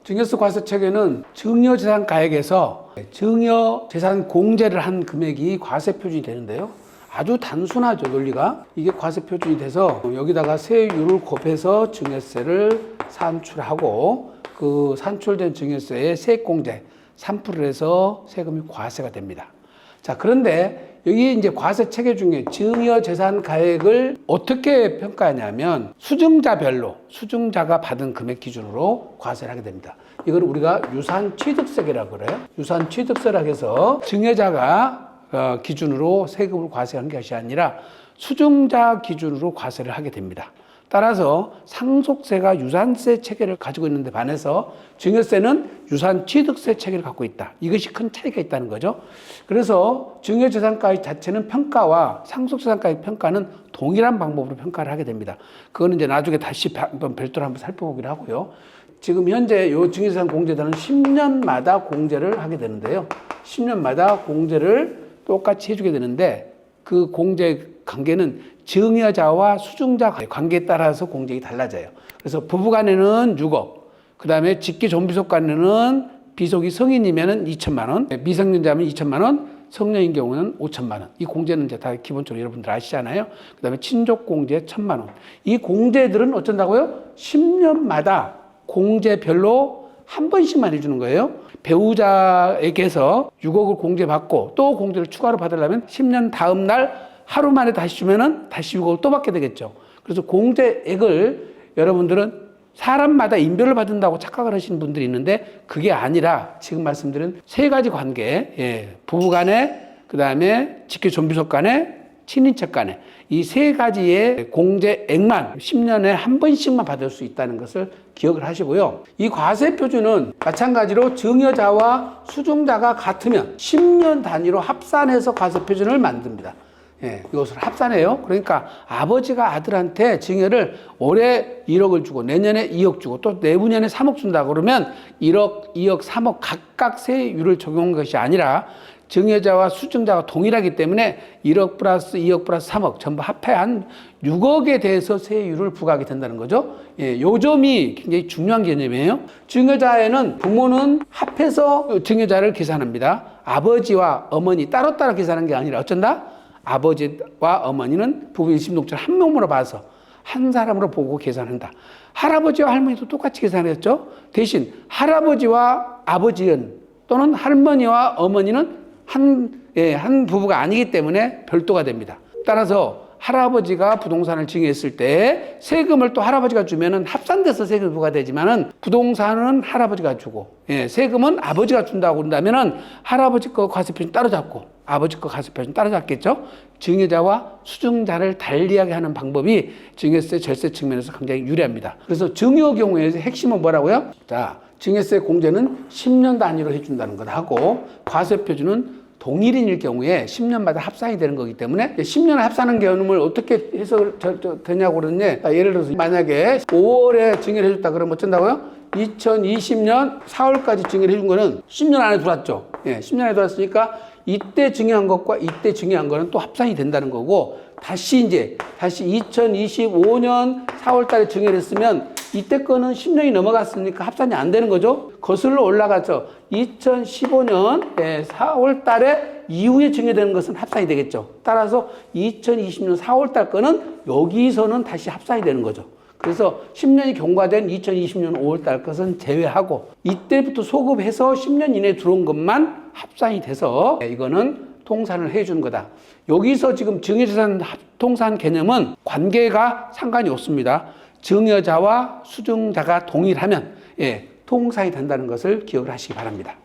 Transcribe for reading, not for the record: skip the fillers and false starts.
증여세 과세 체계는 증여재산 가액에서 증여재산 공제를 한 금액이 과세 표준이 되는데요. 아주 단순하죠, 논리가. 이게 과세 표준이 돼서 여기다가 세율을 곱해서 증여세를 산출하고 그 산출된 증여세의 세액공제 3%를 해서 세금이 과세가 됩니다. 자, 그런데 여기 이제 과세 체계 중에 증여재산 가액을 어떻게 평가하냐면 수증자가 받은 금액 기준으로 과세를 하게 됩니다. 이걸 우리가 유산취득세라고 그래요. 유산취득세라고 해서 증여자가 기준으로 세금을 과세한 것이 아니라 수증자 기준으로 과세를 하게 됩니다. 따라서 상속세가 유산세 체계를 가지고 있는데 반해서 증여세는 유산취득세 체계를 갖고 있다. 이것이 큰 차이가 있다는 거죠. 그래서 증여재산가액 자체는 평가와 상속재산가액 평가는 동일한 방법으로 평가를 하게 됩니다. 그거는 이제 나중에 다시 한번 별도로 한번 살펴보기로 하고요. 지금 현재 이 증여재산 공제단은 10년마다 공제를 하게 되는데요. 10년마다 공제를 똑같이 해주게 되는데 그 공제 관계는 증여자와 수증자 관계에 따라서 공제가 달라져요. 그래서 부부간에는 6억, 그 다음에 직계존비속 간에는 비속이 성인이면 2천만 원, 미성년자면 2천만 원, 성년인 경우는 5천만 원. 이 공제는 이제 다 기본적으로 여러분들 아시잖아요. 그 다음에 친족 공제 1,000만 원. 이 공제들은 어쩐다고요? 10년마다 공제별로 한 번씩만 해주는 거예요. 배우자에게서 6억을 공제받고 또 공제를 추가로 받으려면 10년 다음 날 하루 만에 다시 주면은 다시 6억을 또 받게 되겠죠. 그래서 공제액을 여러분들은 사람마다 인별을 받는다고 착각을 하시는 분들이 있는데 그게 아니라 지금 말씀드린 세 가지 관계, 부부 간에, 그 다음에 직계존비속 간에, 친인척 간에 이 세 가지의 공제액만 10년에 한 번씩만 받을 수 있다는 것을 기억을 하시고요. 이 과세 표준은 마찬가지로 증여자와 수증자가 같으면 10년 단위로 합산해서 과세 표준을 만듭니다. 이것을 합산해요. 그러니까 아버지가 아들한테 증여를 올해 1억을 주고 내년에 2억 주고 또 내후년에 3억 준다 그러면 1억, 2억, 3억 각각 세율을 적용한 것이 아니라 증여자와 수증자가 동일하기 때문에 1억 플러스 2억 플러스 3억 전부 합해한 6억에 대해서 세율을 부과하게 된다는 거죠. 요 점이 굉장히 중요한 개념이에요. 증여자에는 부모는 합해서 증여자를 계산합니다. 아버지와 어머니 따로따로 계산하는 게 아니라 어쩐다? 아버지와 어머니는 부부 일심동체를 한 명으로 봐서 한 사람으로 보고 계산한다. 할아버지와 할머니도 똑같이 계산했죠. 대신 할아버지와 아버지는 또는 할머니와 어머니는 한 부부가 아니기 때문에 별도가 됩니다. 따라서 할아버지가 부동산을 증여했을 때 세금을 또 할아버지가 주면은 합산돼서 세금이 부과되지만은 부동산은 할아버지가 주고 세금은 아버지가 준다고 그런다면은 할아버지 거 과세표준 따로 잡고 아버지 거 과세표준 따로 잡겠죠. 증여자와 수증자를 달리하게 하는 방법이 증여세 절세 측면에서 굉장히 유리합니다. 그래서 증여 경우에 핵심은 뭐라고요? 자, 증여세 공제는 10년 단위로 해준다는 것 하고 과세표준은 동일인일 경우에 10년마다 합산이 되는 거기 때문에 10년에 합산하는 개념을 어떻게 해석을 되냐고 그러는데 예를 들어서 만약에 5월에 증여를 해줬다 그러면 어쩐다고요? 2020년 4월까지 증여를 해준 거는 10년 안에 들어왔죠. 10년 안에 들어왔으니까 이때 증여한 것과 이때 증여한 거는 또 합산이 된다는 거고 다시 2025년 4월 달에 증여를 했으면 이때 거는 10년이 넘어갔으니까 합산이 안 되는 거죠. 거슬러 올라가서 2015년 4월 달에 이후에 증여되는 것은 합산이 되겠죠. 따라서 2020년 4월 달 거는 여기서는 다시 합산이 되는 거죠. 그래서 10년이 경과된 2020년 5월 달 것은 제외하고 이때부터 소급해서 10년 이내에 들어온 것만 합산이 돼서 이거는 통산을 해주는 거다. 여기서 지금 증여재산 합통산 개념은 관계가 상관이 없습니다. 증여자와 수증자가 동일하면 통산이 된다는 것을 기억을 하시기 바랍니다.